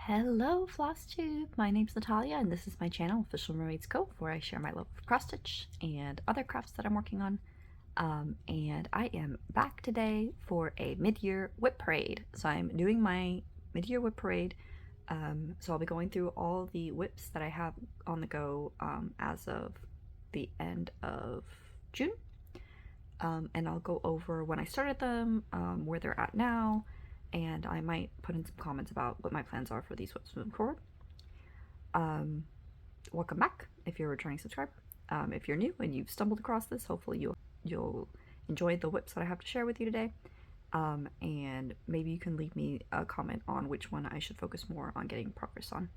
Hello Flosstube, my name's Natalia and this is my channel OfficialMermaidsCove, where I share my love of cross stitch and other crafts that I'm working on. And I am back today for a mid-year WIP parade. So I'm doing my mid-year WIP parade. So I'll be going through all the WIPs that I have on the go as of the end of June. And I'll go over when I started them, where they're at now, and I might put in some comments about what my plans are for these WIPs moving forward. Welcome back if you're a returning subscriber. If you're new and you've stumbled across this, hopefully you'll enjoy the WIPs that I have to share with you today. And maybe you can leave me a comment on which one I should focus more on getting progress on,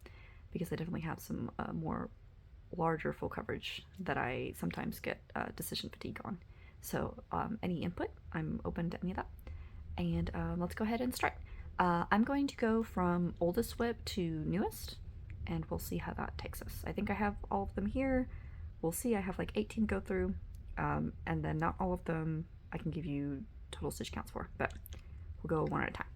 because I definitely have some more larger full coverage that I sometimes get decision fatigue on. So any input, I'm open to any of that. And let's go ahead and start. I'm going to go from oldest WIP to newest, and we'll see how that takes us. I think I have all of them here. We'll see. I have like 18 to go through, and then not all of them I can give you total stitch counts for, but we'll go one at a time.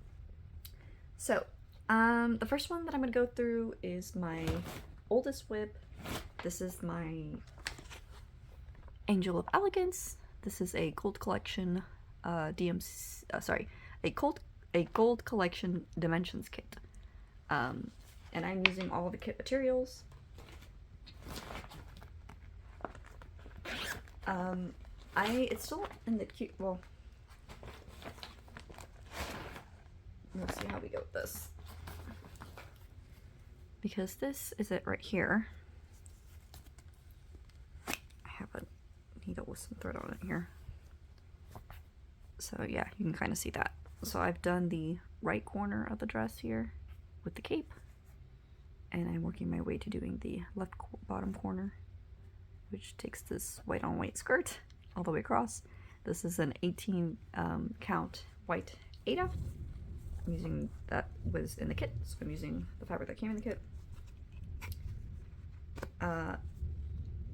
So the first one that I'm going to go through is my oldest WIP. This is my Angel of Elegance. This is a gold collection a gold collection dimensions kit, and I'm using all of the kit materials. It's still in the cute. Well, let's see how we go with this, because this is it right here. I have a needle with some thread on it here. So yeah, you can kind of see that. So I've done the right corner of the dress here with the cape, and I'm working my way to doing the left bottom corner, which takes this white on white skirt all the way across. This is an 18 count white Ada. I'm using, that was in the kit, so I'm using the fabric that came in the kit.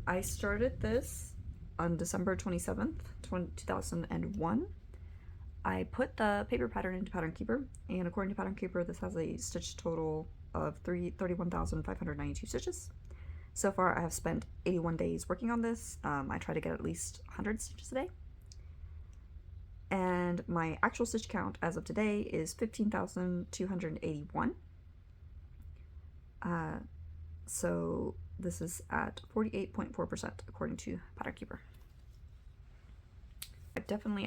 I started this on December 27th, 2001. I put the paper pattern into Pattern Keeper, and according to Pattern Keeper, this has a stitch total of 31,592 stitches. So far, I have spent 81 days working on this. I try to get at least 100 stitches a day. And my actual stitch count as of today is 15,281. So this is at 48.4% according to Pattern Keeper. I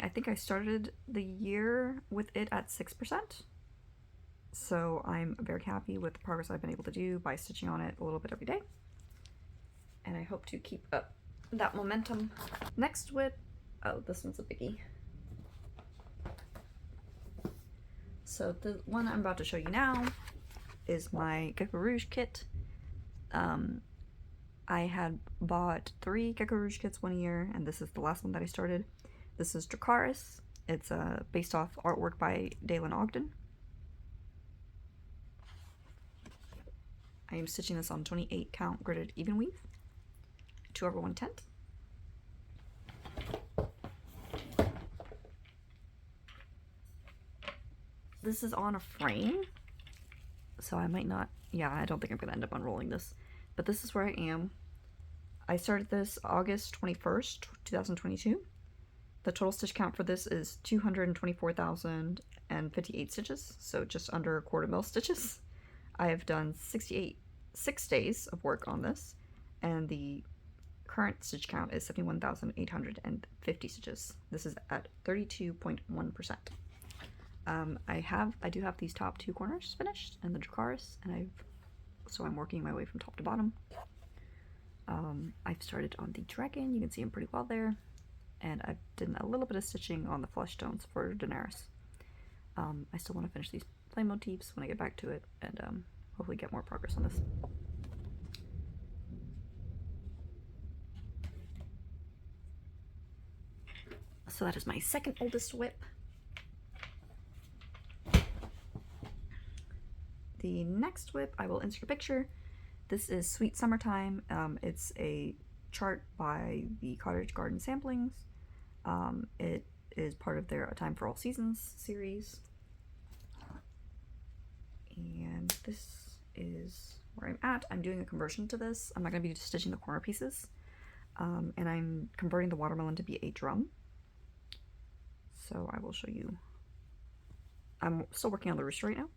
think I started the year with it at 6%, so I'm very happy with the progress I've been able to do by stitching on it a little bit every day, and I hope to keep up that momentum. Next WIP, oh, this one's a biggie. So the one I'm about to show you now is my Gecko Rouge kit. I had bought 3 Gecko Rouge kits one year, and this is the last one that I started. This is Dracarys. It's based off artwork by Dailen Ogden. I am stitching this on 28 count gridded even weave, 2/110. This is on a frame, so I might not, yeah, I don't think I'm going to end up unrolling this, but this is where I am. I started this August 21st, 2022. The total stitch count for this is 224,058 stitches, so just under 1/4 mil stitches. I have done 6 days of work on this, and the current stitch count is 71,850 stitches. This is at 32.1%. I do have these top 2 corners finished and the Dracarys, and so I'm working my way from top to bottom. I've started on the dragon. You can see him pretty well there. And I've done a little bit of stitching on the flesh tones for Darus. I still want to finish these flame motifs when I get back to it, and hopefully get more progress on this. So that is my second oldest WIP. The next WIP, I will insert a picture. This is Sweet Summertime. It's a chart by the Cottage Garden Samplings. It is part of their A Time for All Seasons series. And this is where I'm at. I'm doing a conversion to this. I'm not going to be stitching the corner pieces. And I'm converting the watermelon to be a drum. So I will show you. I'm still working on the rooster right now.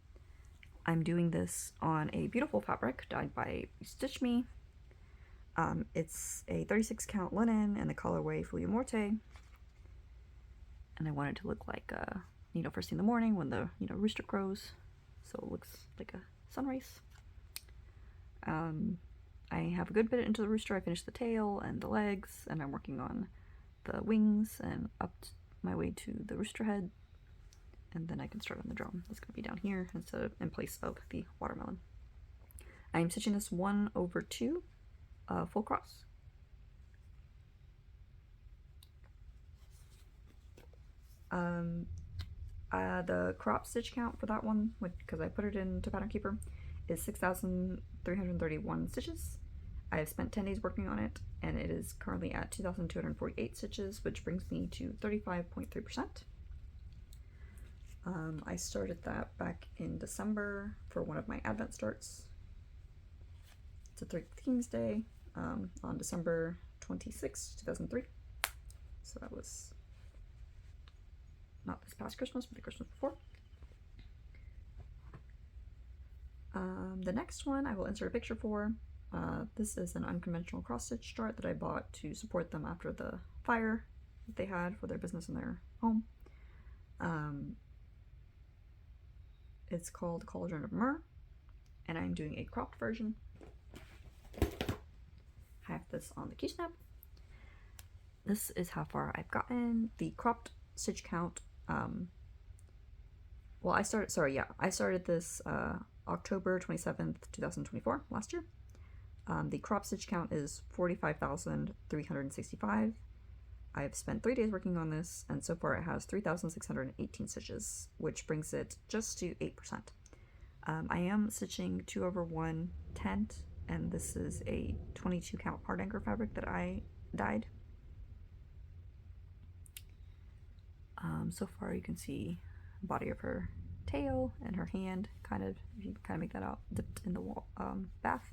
I'm doing this on a beautiful fabric dyed by Stitch Me. It's a 36 count linen in the colorway Fully Morte. And I want it to look like, you know, first thing in the morning when the, you know, rooster crows. So it looks like a sunrise. I have a good bit into the rooster. I finished the tail and the legs, and I'm working on the wings and up my way to the rooster head. And then I can start on the drum. That's going to be down here instead of in place of the watermelon. I'm stitching this 1/2 full cross. The crop stitch count for that one, because I put it into Pattern Keeper, is 6,331 stitches. I have spent 10 days working on it, and it is currently at 2,248 stitches, which brings me to 35.3%. I started that back in December for one of my Advent starts. It's a 3 Themes Day on December 26, 2003. So that was not this past Christmas, but the Christmas before. The next one I will insert a picture for. This is an unconventional cross-stitch chart that I bought to support them after the fire that they had for their business and their home. It's called Cauldron of Myrrh, and I'm doing a cropped version. I have this on the Q-snap. This is how far I've gotten. The cropped stitch count, well, I started this October 27th, 2024, last year. The crop stitch count is 45,365. I've spent 3 days working on this, and so far it has 3,618 stitches, which brings it just to 8%. I am stitching 2/1 tent, and this is a 22 count hard anchor fabric that I dyed. So far you can see the body of her tail and her hand, kind of, if you can kind of make that out, dipped in the wall, bath.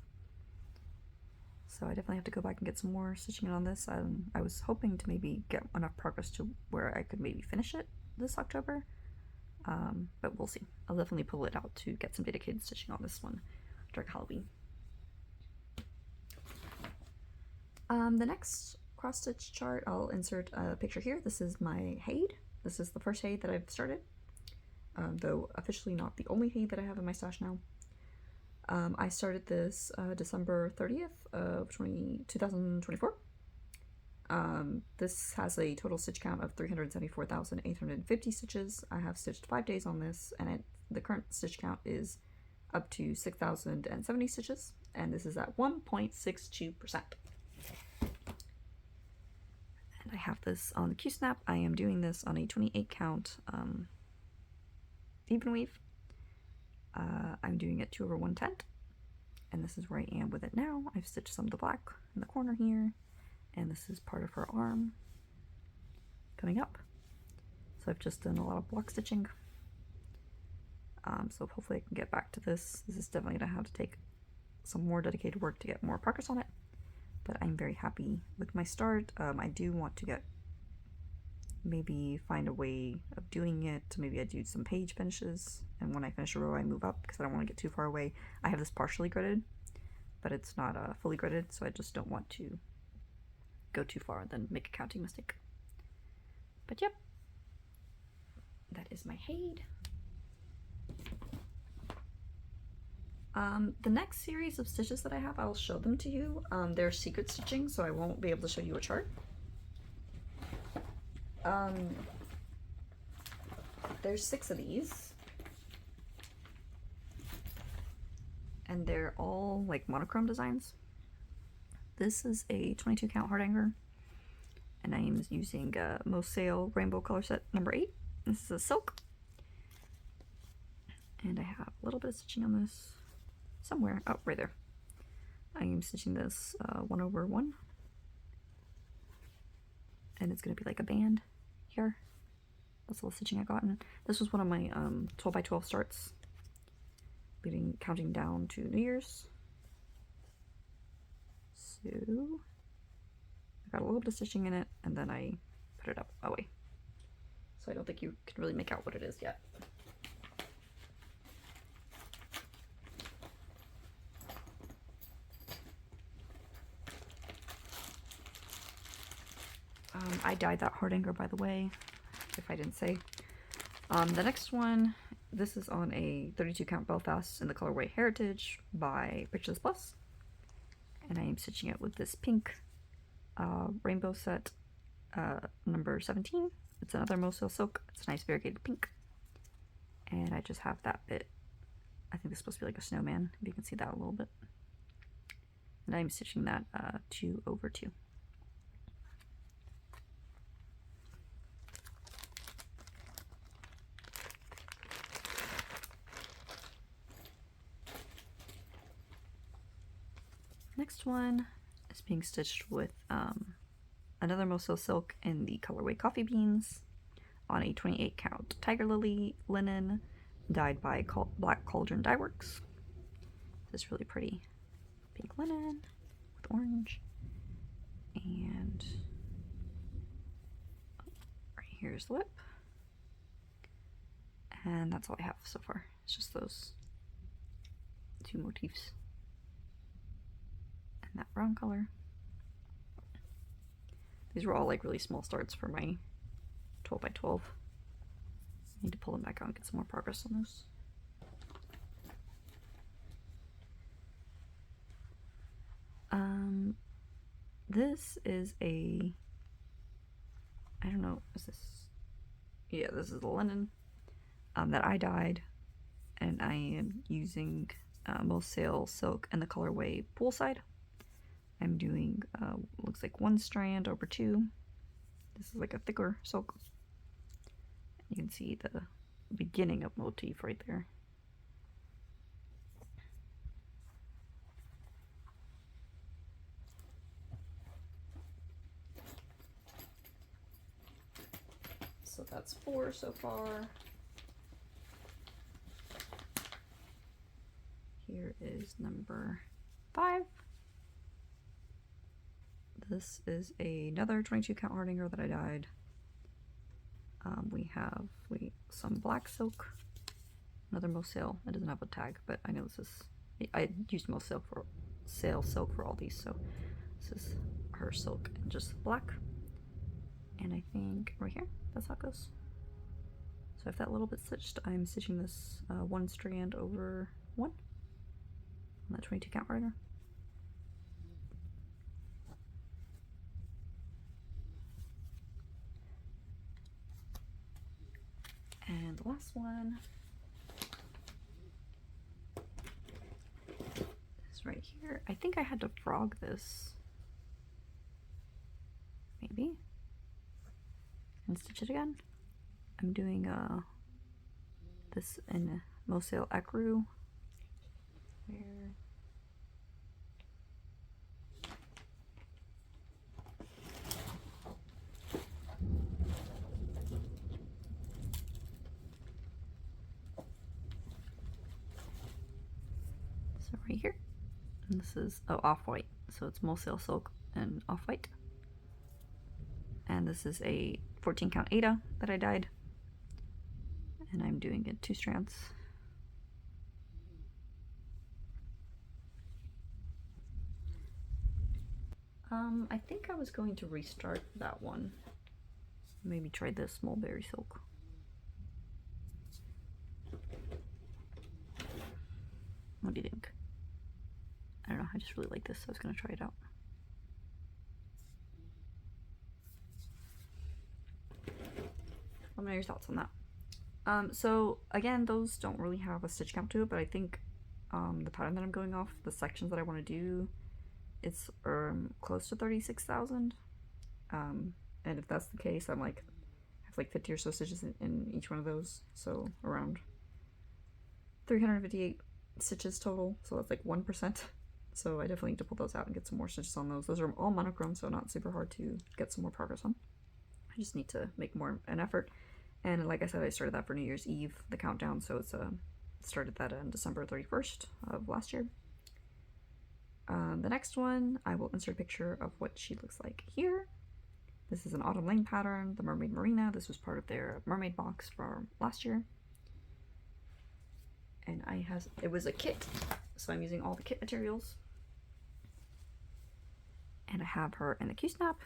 So I definitely have to go back and get some more stitching on this. I was hoping to maybe get enough progress to where I could maybe finish it this October, but we'll see. I'll definitely pull it out to get some dedicated stitching on this one during Halloween. The next cross stitch chart, I'll insert a picture here. This is my Haid. This is the first Haid that I've started, though officially not the only Haid that I have in my stash now. I started this December 30th of 2024. This has a total stitch count of 374,850 stitches. I have stitched 5 days on this, and the current stitch count is up to 6,070 stitches, and this is at 1.62%. And I have this on the Q-snap. I am doing this on a 28 count even weave. I'm doing it 2/1 tent, and this is where I am with it now. I've stitched some of the black in the corner here, and this is part of her arm coming up. So I've just done a lot of block stitching. So hopefully I can get back to this. This is definitely going to have to take some more dedicated work to get more progress on it, but I'm very happy with my start. I do want to maybe find a way of doing it. Maybe I do some page finishes, and when I finish a row I move up because I don't want to get too far away. I have this partially gridded, but it's not fully gridded, so I just don't want to go too far and then make a counting mistake. But yep, that is my Haid. The next series of stitches that I have, I'll show them to you. They're secret stitching, so I won't be able to show you a chart. There's 6 of these, and they're all like monochrome designs. This is a 22 count hard anchor, and I am using Most Sale Rainbow Color Set number 8. This is a silk, and I have a little bit of stitching on this somewhere. Oh, right there. I am stitching this 1/1, and it's going to be like a band here. That's all the stitching I got, and this was one of my 12 by 12 starts. counting down to New Year's. So I got a little bit of stitching in it, and then I put it up away. So I don't think you can really make out what it is yet. I dyed that heart anchor, by the way, if I didn't say. The next one, this is on a 32 count Belfast in the colorway Heritage by Pictures Plus. And I am stitching it with this pink rainbow set number 17. It's another Mosel silk. It's a nice variegated pink. And I just have that bit. I think this is supposed to be like a snowman, if you can see that a little bit. And I'm stitching that 2/2. Next one is being stitched with another Mosel silk in the colorway Coffee Beans on a 28 count Tiger Lily linen dyed by Black Cauldron Dye Works. This really pretty pink linen with orange. And right here's the WIP. And that's all I have so far. It's just those two motifs. That brown color. These were all like really small starts for my 12 by 12. I need to pull them back out and get some more progress on those. This is a, I don't know, is this, yeah, this is the linen that I dyed, and I am using Mosel silk in the colorway Poolside. I'm doing, looks like 1 strand over 2. This is like a thicker silk. You can see the beginning of motif right there. So that's 4 so far. Here is number 5. This is another 22 count hardinger that I dyed. We have some black silk, another Mosel. It doesn't have a tag, but I know this is, I used Mosel for silk for all these, so this is her silk and just black. And I think right here, that's how it goes. So I have that little bit stitched. I'm stitching this 1 strand over 1 on that 22 count hardinger. And the last one is right here. I think I had to frog this, maybe, and stitch it again. I'm doing this in Mosel Ecru, where right here, and this is off-white, so it's Mosel silk and off-white, and this is a 14 count Ada that I dyed, and I'm doing it 2 strands. I think I was going to restart that one, maybe try this mulberry silk. What do you think? I don't know, I just really like this, so I was going to try it out. Let me know your thoughts on that. So again, those don't really have a stitch count to it, but I think the pattern that I'm going off, the sections that I want to do, it's close to 36,000. And if that's the case, I'm like, I have like 50 or so stitches in each one of those, so around 358 stitches total, so that's like 1%. So I definitely need to pull those out and get some more stitches on those. Those are all monochrome, so not super hard to get some more progress on. I just need to make more an effort. And like I said, I started that for New Year's Eve, the countdown, so it's Started that on December 31st of last year. The next one, I will insert a picture of what she looks like here. This is an Autumn Lane pattern, the Mermaid Marina. This was part of their mermaid box from last year. And it was a kit, so I'm using all the kit materials. And I have her in the Q-snap.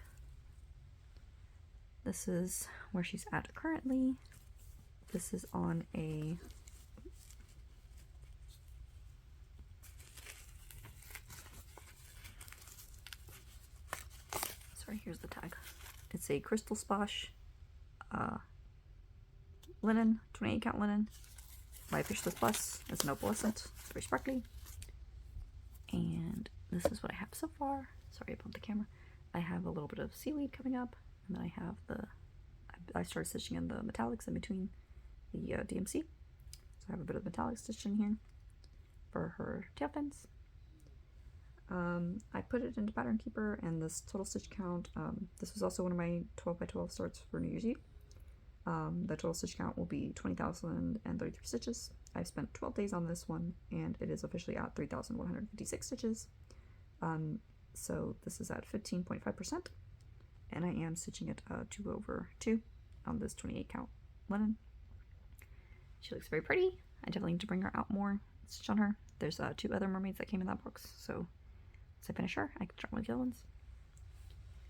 This is where she's at currently. This is on a here's the tag. It's a Crystal Splash linen, 28 count linen by Fishless Plus. It's an opalescent. It's very sparkly. And this is what I have so far. Sorry, I bumped the camera. I have a little bit of seaweed coming up, and then I have I started stitching in the metallics in between the DMC. So I have a bit of metallic stitch in here for her tail fins. I put it into Pattern Keeper, and this total stitch count, this was also one of my 12 by 12 starts for New Year's Eve. The total stitch count will be 20,033 stitches. I've spent 12 days on this one, and it is officially at 3,156 stitches. So this is at 15.5%, and I am stitching it 2/2 on this 28 count linen. She looks very pretty. I definitely need to bring her out more, stitch on her. There's 2 other mermaids that came in that box, so once I finish her, I can start with the other ones.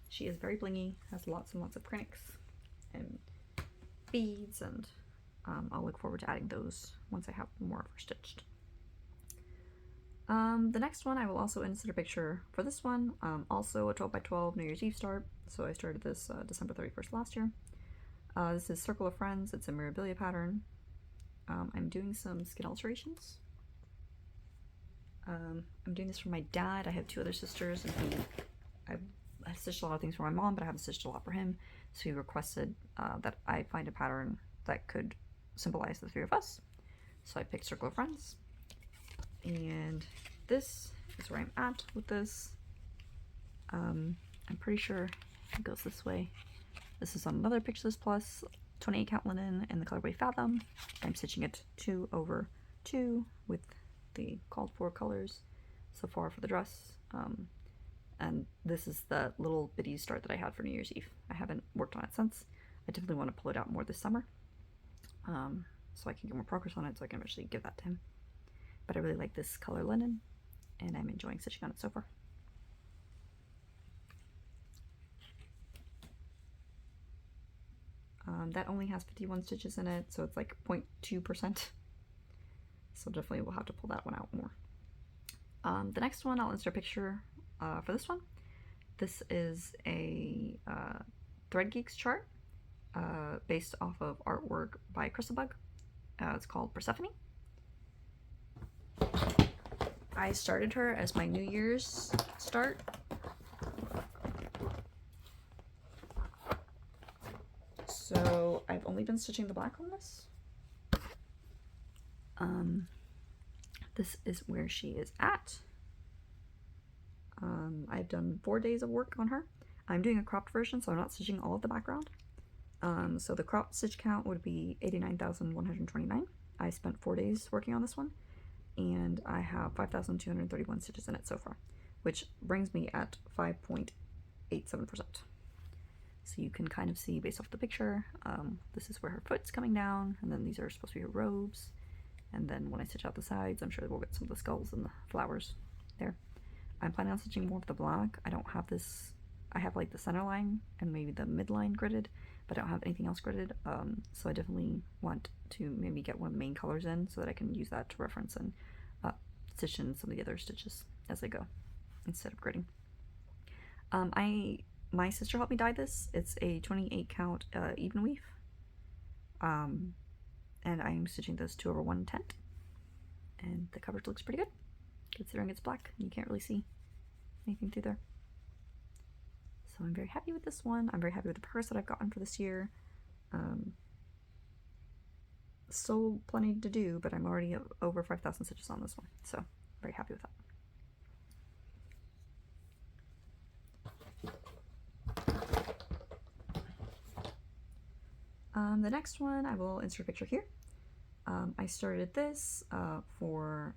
She is very blingy, has lots and lots of prints and beads, and I'll look forward to adding those once I have more of her stitched. The next one, I will also insert a picture for this one, also a 12 by 12 New Year's Eve start. So I started this December 31st last year. This is Circle of Friends. It's a Mirabilia pattern. I'm doing some skin alterations. I'm doing this for my dad. I have 2 other sisters, and I stitched a lot of things for my mom, but I haven't stitched a lot for him. So he requested that I find a pattern that could symbolize the 3 of us. So I picked Circle of Friends. And this is where I'm at with this. I'm pretty sure it goes this way. This is on another Pictures Plus 28 count linen in the colorway Fathom. I'm stitching it 2/2 with the called for colors so far for the dress. And this is the little bitty start that I had for New Year's Eve. I haven't worked on it since. I definitely want to pull it out more this summer, so I can get more progress on it, so I can eventually give that to him. But I really like this color linen, and I'm enjoying stitching on it so far. That only has 51 stitches in it, so it's like 0.2%. So definitely we'll have to pull that one out more. The next one, I'll insert a picture for this one. This is a Thread Geeks chart based off of artwork by Chrissabug. It's called Persephone. I started her as my New Year's start. So I've only been stitching the black on this. This is where she is at. I've done 4 days of work on her. I'm doing a cropped version, so I'm not stitching all of the background. So the cropped stitch count would be 89,129. I spent 4 days working on this one, and I have 5,231 stitches in it so far, which brings me at 5.87%. So you can kind of see based off the picture, this is where her foot's coming down, and then these are supposed to be her robes. And then when I stitch out the sides, I'm sure we'll get some of the skulls and the flowers there. I'm planning on stitching more of the black. I don't have this, I have like the center line and maybe the midline gridded, but I don't have anything else gridded. So I definitely want to maybe get one of the main colors in so that I can use that to reference and stitch in some of the other stitches as I go instead of gridding. My sister helped me dye this. It's a 28 count even weave. And I'm stitching this 2/1 tent. And the coverage looks pretty good, considering it's black and you can't really see anything through there. So I'm very happy with this one. I'm very happy with the progress that I've gotten for this year. Still plenty to do, but I'm already over 5,000 stitches on this one. So very happy with that. The next one, I will insert a picture here. I started this for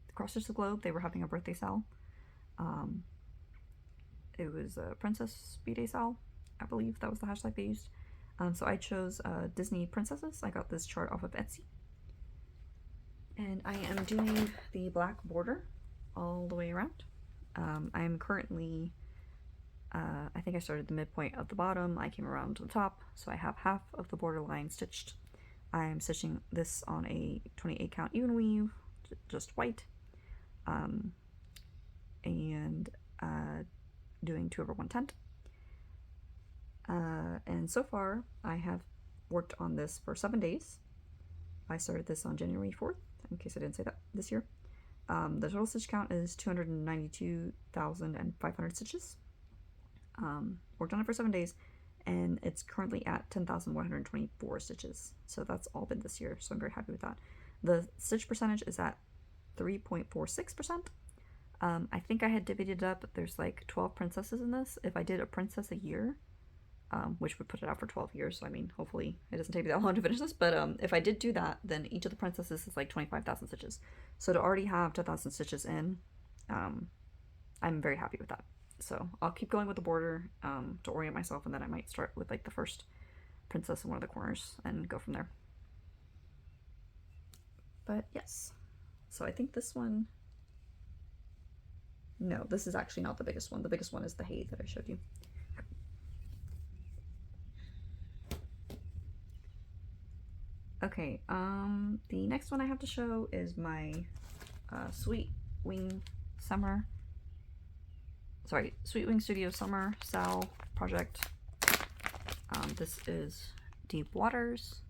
Across the Globe. They were having a birthday sale. It was a Princess B-Day sale, I believe that was the hashtag they used. So I chose Disney princesses. I got this chart off of Etsy. And I am doing the black border all the way around. I'm currently, I think I started the midpoint of the bottom. I came around to the top, so I have half of the border line stitched. I'm stitching this on a 28 count even weave, just white, and doing 2/110. And so far I have worked on this for 7 days. I started this on January 4th, in case I didn't say that, this year. The total stitch count is 292,500 stitches. Worked on it for 7 days, and it's currently at 10,124 stitches. So that's all been this year, so I'm very happy with that. The stitch percentage is at 3.46%. I think I had divvied it up. There's like 12 princesses in this. If I did a princess a year, which would put it out for 12 years, so I mean, hopefully it doesn't take me that long to finish this, but if I did do that, then each of the princesses is like 25,000 stitches. So to already have 10,000 stitches in, I'm very happy with that. So I'll keep going with the border to orient myself, and then I might start with like the first princess in one of the corners and go from there. But yes, so I think this one, no, this is actually not the biggest one. The biggest one is the hay that I showed you. Okay, the next one I have to show is my Sweet Wing Studio Summer Sal project. This is Deep Waters.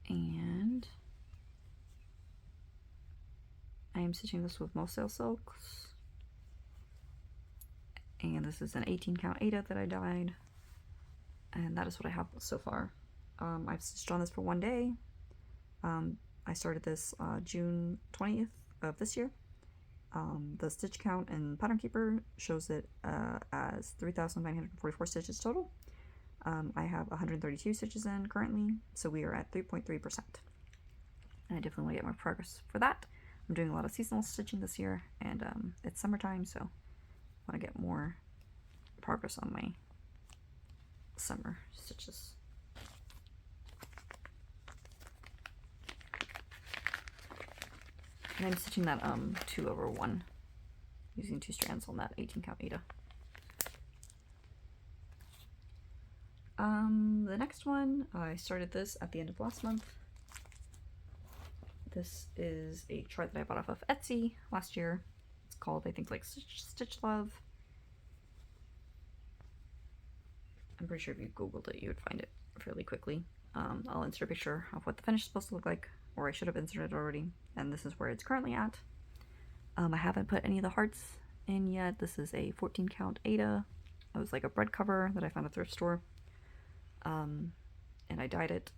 And I am stitching this with Moselle Silks. And this is an 18 count Ada that I dyed. And that is what I have so far. I've stitched on this for 1 day. I started this June 20th of this year. The stitch count in Pattern Keeper shows it as 3,944 stitches total. I have 132 stitches in currently, so we are at 3.3%. And I definitely want to get more progress for that. I'm doing a lot of seasonal stitching this year, and it's summertime, so I want to get more progress on my summer stitches. And I'm stitching that 2/1 using 2 strands on that 18 count Ada. The next one, I started this at the end of last month. This is a chart that I bought off of Etsy last year. It's called, I think, like Stitch Love. I'm pretty sure if you Googled it, you would find it fairly quickly. I'll insert a picture of what the finish is supposed to look like, or I should have inserted it already, and this is where it's currently at. I haven't put any of the hearts in yet. This is a 14 count Ada. It was like a bread cover that I found at a thrift store. And I dyed it.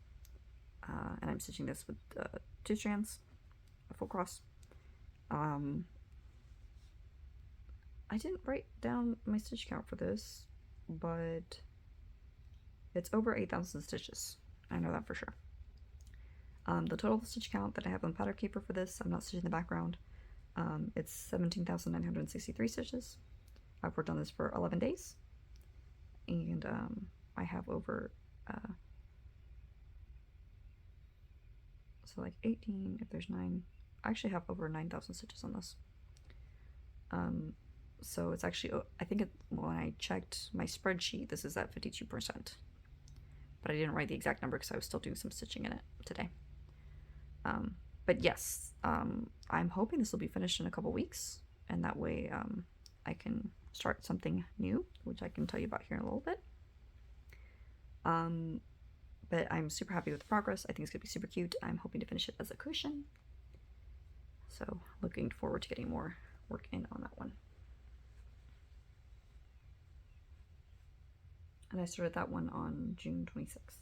And I'm stitching this with 2 strands, a full cross. I didn't write down my stitch count for this, but it's over 8,000 stitches. I know that for sure. The total stitch count that I have on Pattern Keeper for this, I'm not stitching the background, it's 17,963 stitches. I've worked on this for 11 days, and I have over, so like 18, if there's 9, I actually have over 9,000 stitches on this. So it's actually, I think when I checked my spreadsheet, this is at 52%. But I didn't write the exact number because I was still doing some stitching in it today. But yes, I'm hoping this will be finished in a couple weeks, and that way I can start something new, which I can tell you about here in a little bit. But I'm super happy with the progress. I think it's going to be super cute. I'm hoping to finish it as a cushion. So looking forward to getting more work in on that one. And I started that one on June 26th.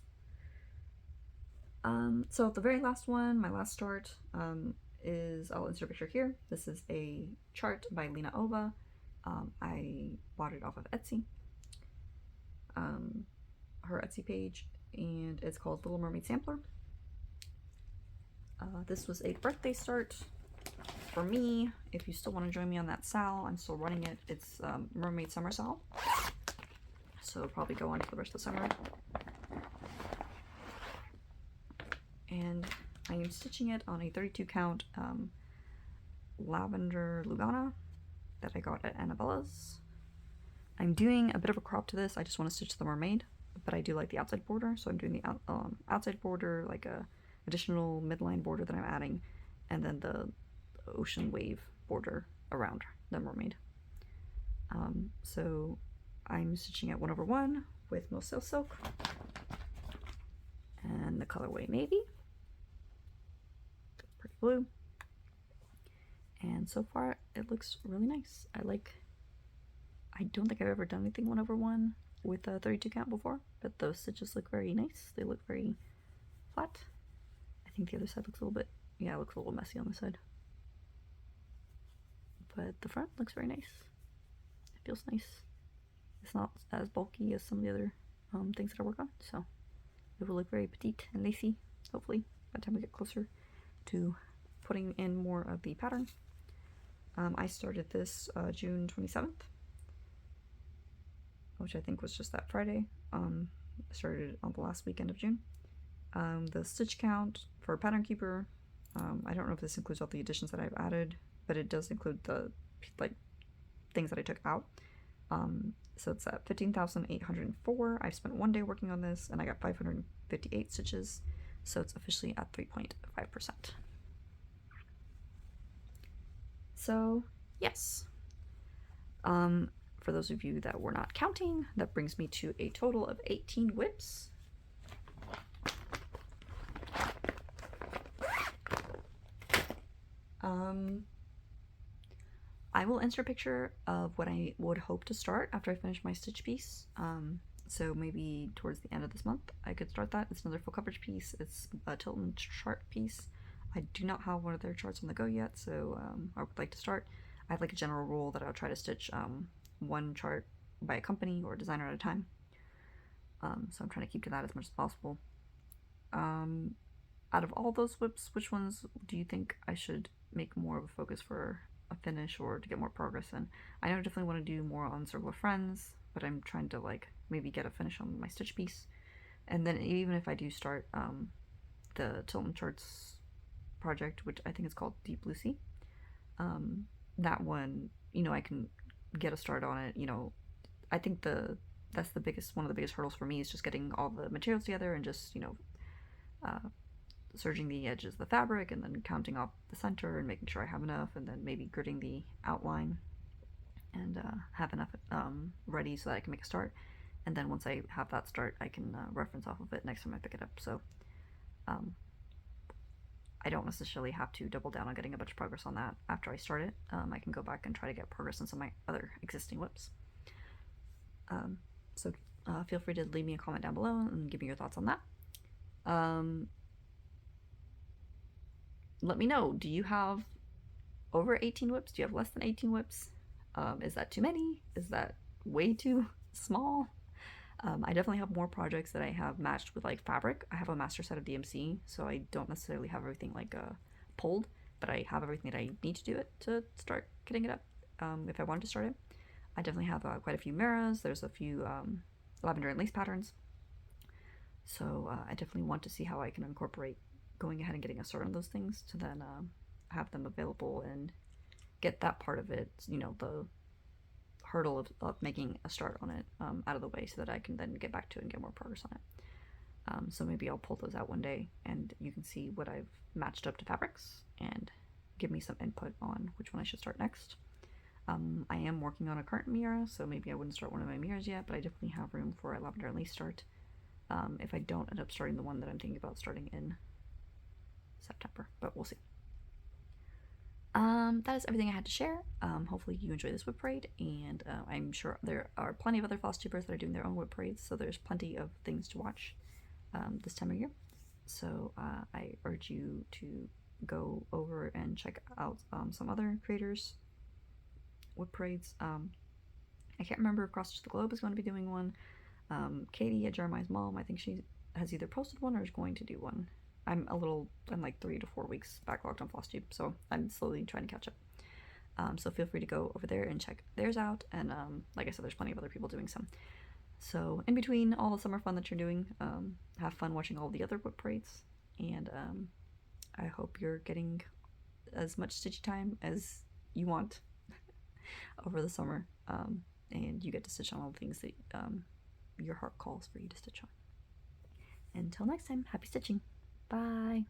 So the very last one, my last start, is, I'll insert a picture here. This is a chart by Lina. I bought it off of Etsy, her Etsy page, and it's called Little Mermaid Sampler. This was a birthday start for me. If you still want to join me on that sal, I'm still running it. It's Mermaid Summer sal, so it'll probably go on for the rest of the summer. And I am stitching it on a 32 count lavender Lugana that I got at Annabella's. I'm doing a bit of a crop to this. I just want to stitch the mermaid, but I do like the outside border, so I'm doing the outside border, like a additional midline border that I'm adding, and then the ocean wave border around the mermaid. So I'm stitching at 1/1 with Moselle silk and the colorway navy, pretty blue. And so far it looks really nice. I don't think I've ever done anything 1/1 with a 32 count before, but those stitches look very nice. They look very flat. I think the other side looks a little bit, yeah, it looks a little messy on the side. But the front looks very nice. It feels nice. It's not as bulky as some of the other things that I work on, so it will look very petite and lacy, hopefully, by the time we get closer to putting in more of the pattern. I started this June 27th, which I think was just that Friday. I started on the last weekend of June. The stitch count for Pattern Keeper, I don't know if this includes all the additions that I've added, but it does include the things that I took out. So it's at 15,804. I've spent 1 day working on this, and I got 558 stitches, so it's officially at 3.5%. So yes, for those of you that were not counting, that brings me to a total of 18 WIPs. I will insert a picture of what I would hope to start after I finish my stitch piece. So maybe towards the end of this month I could start that. It's another full coverage piece. It's a Tilton chart piece. I do not have one of their charts on the go yet, so I would like to start. I have like a general rule that I'll try to stitch one chart by a company or a designer at a time. So I'm trying to keep to that as much as possible. Out of all those WIPs, which ones do you think I should make more of a focus for a finish or to get more progress in? I know I definitely want to do more on Circle of Friends, but I'm trying to like maybe get a finish on my stitch piece. And then even if I do start the Tilton Charts project, which I think is called Deep Blue Sea, that one, you know, I can get a start on it. You know, I think that's one of the biggest hurdles for me is just getting all the materials together and just, you know, serging the edges of the fabric and then counting off the center and making sure I have enough, and then maybe gridding the outline and have enough ready so that I can make a start. And then once I have that start, I can reference off of it next time I pick it up. So I don't necessarily have to double down on getting a bunch of progress on that after I start it. I can go back and try to get progress on some of my other existing WIPs. So feel free to leave me a comment down below and give me your thoughts on that. Let me know, do you have over 18 WIPs? Do you have less than 18 WIPs? Is that too many? Is that way too small? I definitely have more projects that I have matched with like fabric. I have a master set of DMC, so I don't necessarily have everything like pulled, but I have everything that I need to do it to start getting it up if I wanted to start it. I definitely have quite a few mirrors. There's a few lavender and lace patterns. So I definitely want to see how I can incorporate going ahead and getting a start on those things to then have them available and get that part of it, you know, the hurdle of making a start on it out of the way so that I can then get back to it and get more progress on it. So maybe I'll pull those out one day and you can see what I've matched up to fabrics and give me some input on which one I should start next. I am working on a current mirror, so maybe I wouldn't start one of my mirrors yet, but I definitely have room for a lavender and lace start if I don't end up starting the one that I'm thinking about starting in September, but we'll see. That is everything I had to share. Hopefully you enjoy this WIP parade, and I'm sure there are plenty of other Flosstubers that are doing their own WIP parades, so there's plenty of things to watch this time of year. So I urge you to go over and check out some other creators' WIP parades. I can't remember if Cross the Globe is going to be doing one. Katie at Jeremiah's mom, I think she has either posted one or is going to do one. I'm like 3 to 4 weeks backlogged on Flosstube, so I'm slowly trying to catch up. So feel free to go over there and check theirs out. And like I said, there's plenty of other people doing some. So in between all the summer fun that you're doing, have fun watching all the other WIP parades. And I hope you're getting as much stitchy time as you want over the summer. And you get to stitch on all the things that your heart calls for you to stitch on. Until next time, happy stitching. Bye.